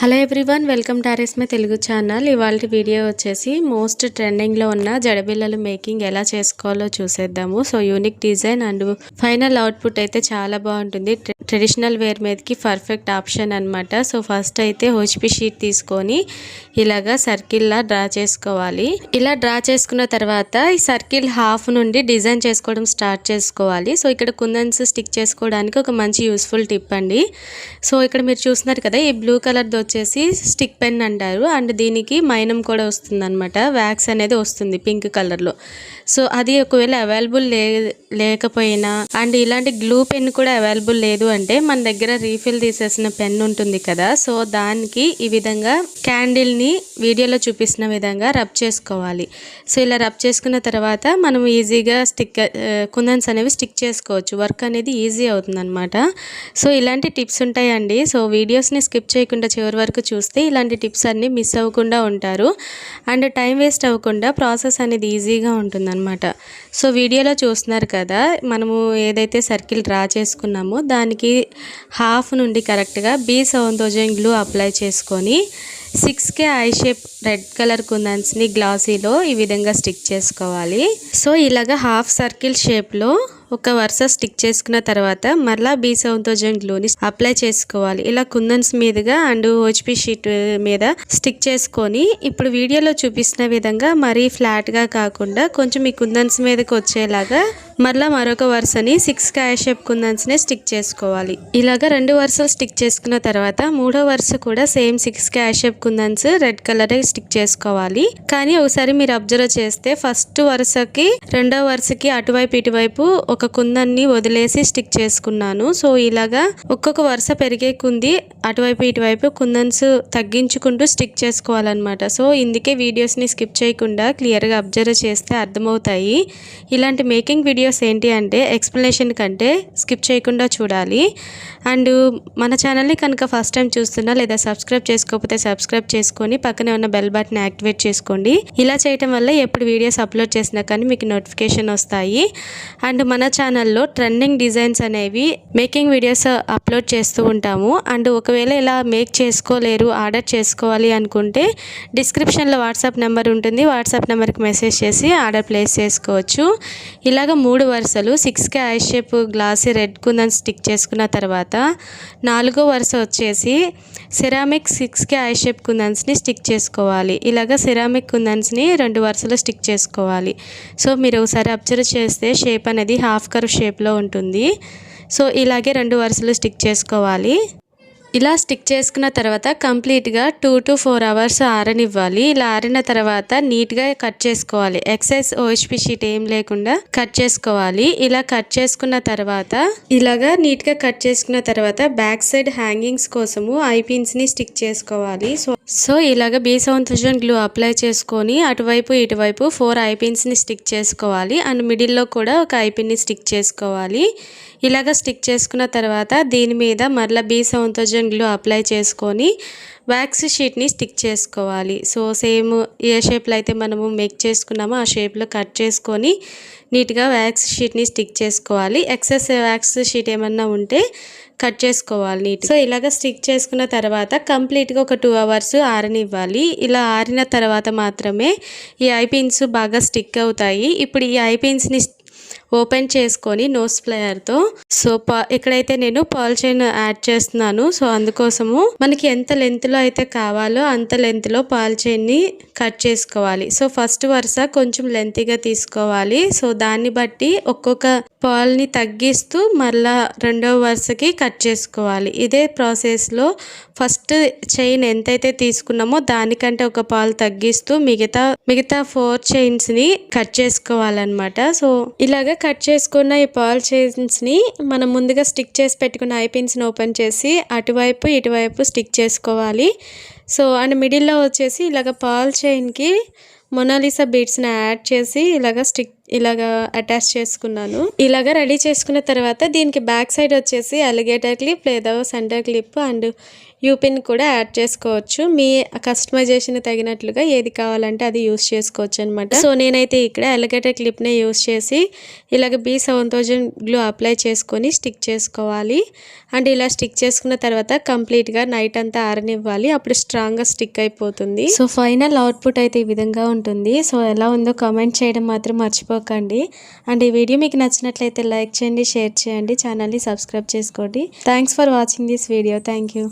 Hello everyone, welcome to ఆర్ఎస్మై Telugu channel. ఇవాళ video వచ్చేసి మోస్ట్ ట్రెండింగ్లో ఉన్న జడబిళ్ళలు మేకింగ్ ఎలా చేసుకోవాలో చూసేద్దాము. So unique design and final output అయితే చాలా బాగుంటుంది. ట్రెడిషనల్ వేర్ మీదకి పర్ఫెక్ట్ ఆప్షన్ అనమాట. సో ఫస్ట్ అయితే హోచ్పి షీట్ తీసుకొని ఇలాగా సర్కిల్లా డ్రా చేసుకోవాలి. ఇలా డ్రా చేసుకున్న తర్వాత ఈ సర్కిల్ హాఫ్ నుండి డిజైన్ చేసుకోవడం స్టార్ట్ చేసుకోవాలి. సో ఇక్కడ కుందన్స్ స్టిక్ చేసుకోవడానికి ఒక మంచి యూస్ఫుల్ టిప్ అండి. సో ఇక్కడ మీరు చూస్తున్నారు కదా, ఈ బ్లూ కలర్ది వచ్చేసి స్టిక్ పెన్ అంటారు. అండ్ దీనికి మైనం కూడా వస్తుంది అనమాట, వ్యాక్స్ అనేది వస్తుంది పింక్ కలర్లో. సో అది ఒకవేళ అవైలబుల్ లేకపోయినా అండ్ ఇలాంటి గ్లూ పెన్ కూడా అవైలబుల్ లేదు అంటే మన దగ్గర రీఫిల్ తీసేసిన పెన్ ఉంటుంది కదా, సో దానికి ఈ విధంగా క్యాండిల్ని వీడియోలో చూపిస్తున్న విధంగా రబ్ చేసుకోవాలి. సో ఇలా రబ్ చేసుకున్న తర్వాత మనం ఈజీగా కుందన్స్ అనేవి స్టిక్ చేసుకోవచ్చు. వర్క్ అనేది ఈజీ అవుతుంది అనమాట. సో ఇలాంటి టిప్స్ ఉంటాయండి. సో వీడియోస్ని స్కిప్ చేయకుండా చివరి వరకు చూస్తే ఇలాంటి టిప్స్ అన్నీ మిస్ అవ్వకుండా ఉంటారు అండ్ టైం వేస్ట్ అవ్వకుండా ప్రాసెస్ అనేది ఈజీగా ఉంటుందన్నమాట. సో వీడియోలో చూస్తున్నారు కదా, మనము ఏదైతే సర్కిల్ డ్రా చేసుకున్నామో దానికి హాఫ్ నుండి కరెక్ట్గా B7000 గ్లూ అప్లై చేసుకొని 6K eye shape red colour కుందన్స్ని గ్లాసీలో ఈ విధంగా స్టిక్ చేసుకోవాలి. సో ఇలాగా హాఫ్ సర్కిల్ షేప్లో ఒక వరుస స్టిక్ చేసుకున్న తర్వాత మరలా B7000 గ్లూని అప్లై చేసుకోవాలి. ఇలా కుందన్స్ మీదుగా అండ్ హోచ్పి షీట్ మీద స్టిక్ చేసుకొని ఇప్పుడు వీడియోలో చూపిస్తున్న విధంగా మరీ ఫ్లాట్గా కాకుండా కొంచెం ఈ కుందన్స్ మీదకి వచ్చేలాగా మరలా మరొక వరుసని 6K ఐ షేప్ కుందన్స్ని స్టిక్ చేసుకోవాలి. ఇలాగా 2 వరుసలు స్టిక్ చేసుకున్న తర్వాత మూడో వరుస కూడా సేమ్ 6K ఐ షేప్ కుందన్స్ రెడ్ కలర్ స్టిక్ చేసుకోవాలి. కానీ ఒకసారి మీరు అబ్జర్వ్ చేస్తే ఫస్ట్ వరుసకి రెండో వరుసకి అటువైపు ఇటువైపు ఒక కుందన్ని వదిలేసి స్టిక్ చేసుకున్నాను. సో ఇలాగా ఒక్కొక్క వరుస పెరిగే కుంది అటువైపు ఇటువైపు కుందన్స్ తగ్గించుకుంటూ స్టిక్ చేసుకోవాలన్నమాట. సో ఇందుకే వీడియోస్ని స్కిప్ చేయకుండా క్లియర్గా అబ్జర్వ్ చేస్తే అర్థమవుతాయి. ఇలాంటి మేకింగ్ వీడియోస్ ఏంటి అంటే ఎక్స్ప్లెనేషన్ కంటే స్కిప్ చేయకుండా చూడాలి. అండ్ మన ఛానల్ని కనుక ఫస్ట్ టైం చూస్తున్నా లేదా సబ్స్క్రైబ్ చేసుకోకపోతే సబ్స్క్రైబ్ చేసుకొని పక్కనే ఉన్న బెల్ బటన్ యాక్టివేట్ చేసుకోండి. ఇలా చేయటం వల్ల ఎప్పుడు వీడియోస్ అప్లోడ్ చేసినా కానీ మీకు నోటిఫికేషన్ వస్తాయి. అండ్ మన ఛానల్లో ట్రెండింగ్ డిజైన్స్ అనేవి మేకింగ్ వీడియోస్ అప్లోడ్ చేస్తూ ఉంటాము. అండ్ ఒకవేళ ఇలా మేక్ చేసుకోలేరు, ఆర్డర్ చేసుకోవాలి అనుకుంటే డిస్క్రిప్షన్లో వాట్సాప్ నెంబర్ ఉంటుంది. వాట్సాప్ నెంబర్కి మెసేజ్ చేసి ఆర్డర్ ప్లేస్ చేసుకోవచ్చు. ఇలాగ 3 వరుసలు 6K eye shape glossy red kundans stick చేసుకున్న తర్వాత 4వ వరుస వచ్చేసి సెరామిక్ 6K ఐ షేప్ కుందన్స్ని స్టిక్ చేసుకోవాలి. ఇలాగ సెరామిక్ కుందన్స్ని 2 వరుసలు స్టిక్ చేసుకోవాలి. సో మీరు ఒకసారి అబ్జర్వ్ చేస్తే షేప్ అనేది హాఫ్ కర్వ్ షేప్లో ఉంటుంది. సో ఇలాగే 2 వరుసలు స్టిక్ చేసుకోవాలి. ఇలా స్టిక్ చేసుకున్న తర్వాత కంప్లీట్గా 2 to 4 అవర్స్ ఆరనివ్వాలి. ఇలా ఆరిన తర్వాత నీట్గా కట్ చేసుకోవాలి. ఎక్సెస్ ఓహెచ్పి షీట్ ఏం లేకుండా కట్ చేసుకోవాలి. ఇలా కట్ చేసుకున్న తర్వాత ఇలాగా నీట్గా కట్ చేసుకున్న తర్వాత బ్యాక్ సైడ్ హ్యాంగింగ్స్ కోసము ఐ పిన్స్ని స్టిక్ చేసుకోవాలి. సో ఇలాగ B7000 గ్లూ అప్లై చేసుకొని అటువైపు ఇటువైపు 4 ఐ పిన్స్ని స్టిక్ చేసుకోవాలి. అండ్ మిడిల్లో కూడా ఒక ఐ పిన్ని స్టిక్ చేసుకోవాలి. ఇలాగ స్టిక్ చేసుకున్న తర్వాత దీని మీద మరలా B7000 గ్లూ అప్లై చేసుకొని వ్యాక్స్ షీట్ని స్టిక్ చేసుకోవాలి. సో సేమ్ ఏ షేప్లో అయితే మనము మేక్ చేసుకున్నామో ఆ షేప్లో కట్ చేసుకొని నీట్గా వ్యాక్స్ షీట్ని స్టిక్ చేసుకోవాలి. ఎక్సెస్ వ్యాక్స్ షీట్ ఏమన్నా ఉంటే కట్ చేసుకోవాలి నీట్. సో ఇలాగ స్టిక్ చేసుకున్న తర్వాత కంప్లీట్గా ఒక 2 అవర్స్ ఆరనివ్వాలి. ఇలా ఆరిన తర్వాత మాత్రమే ఈ ఐ పిన్స్ బాగా స్టిక్ అవుతాయి. ఇప్పుడు ఈ ఐ పిన్స్ని ఓపెన్ చేసుకొని నోస్ ప్లేయర్తో సో ఇక్కడైతే నేను పర్ల్ చైన్ యాడ్ చేస్తున్నాను. సో అందుకోసము మనకి ఎంత లెంత్లో అయితే కావాలో అంత లెంత్లో పర్ల్ చైన్ని కట్ చేసుకోవాలి. సో ఫస్ట్ వరుస కొంచెం లెంతీగా తీసుకోవాలి. సో దాన్ని బట్టి ఒక్కొక్క పర్ల్ని తగ్గిస్తూ మళ్ళా రెండవ వరుసకి కట్ చేసుకోవాలి. ఇదే ప్రాసెస్లో ఫస్ట్ చైన్ ఎంతైతే తీసుకున్నామో దానికంటే ఒక పర్ల్ తగ్గిస్తూ మిగతా 4 చైన్స్ని కట్ చేసుకోవాలన్నమాట. సో ఇలాగ కట్ చేసుకున్న ఈ పర్ల్ చైన్స్ని మనం ముందుగా స్టిక్ చేసి పెట్టుకున్న ఐ పిన్స్ని ఓపెన్ చేసి అటువైపు ఇటువైపు స్టిక్ చేసుకోవాలి. సో అండ్ మిడిల్లో వచ్చేసి ఇలాగ పర్ల్ చైన్కి మొనాలిసా బీడ్స్ని యాడ్ చేసి ఇలాగ ఇలాగా అటాచ్ చేసుకున్నాను. ఇలాగా రెడీ చేసుకున్న తర్వాత దీనికి బ్యాక్ సైడ్ వచ్చేసి అలిగేటర్ క్లిప్ లేదా సెంటర్ క్లిప్ అండ్ యూపిన్ కూడా యాడ్ చేసుకోవచ్చు. మీ కస్టమైజేషన్ తగినట్లుగా ఏది కావాలంటే అది యూస్ చేసుకోవచ్చు అనమాట. సో నేనైతే ఇక్కడ అలిగేటర్ క్లిప్నే యూస్ చేసి ఇలాగ B7000 గ్లూ అప్లై చేసుకొని స్టిక్ చేసుకోవాలి. అండ్ ఇలా స్టిక్ చేసుకున్న తర్వాత కంప్లీట్గా నైట్ అంతా ఆరనివ్వాలి. అప్పుడు స్ట్రాంగ్గా స్టిక్ అయిపోతుంది. సో ఫైనల్ అవుట్పుట్ అయితే ఈ విధంగా ఉంటుంది. సో ఎలా ఉందో కామెంట్ చేయడం మాత్రం మర్చిపోకండి. అండ్ ఈ వీడియో మీకు నచ్చినట్లయితే లైక్ చేయండి, షేర్ చేయండి, ఛానల్ని సబ్స్క్రైబ్ చేసుకోండి. Thanks for watching this video. Thank you.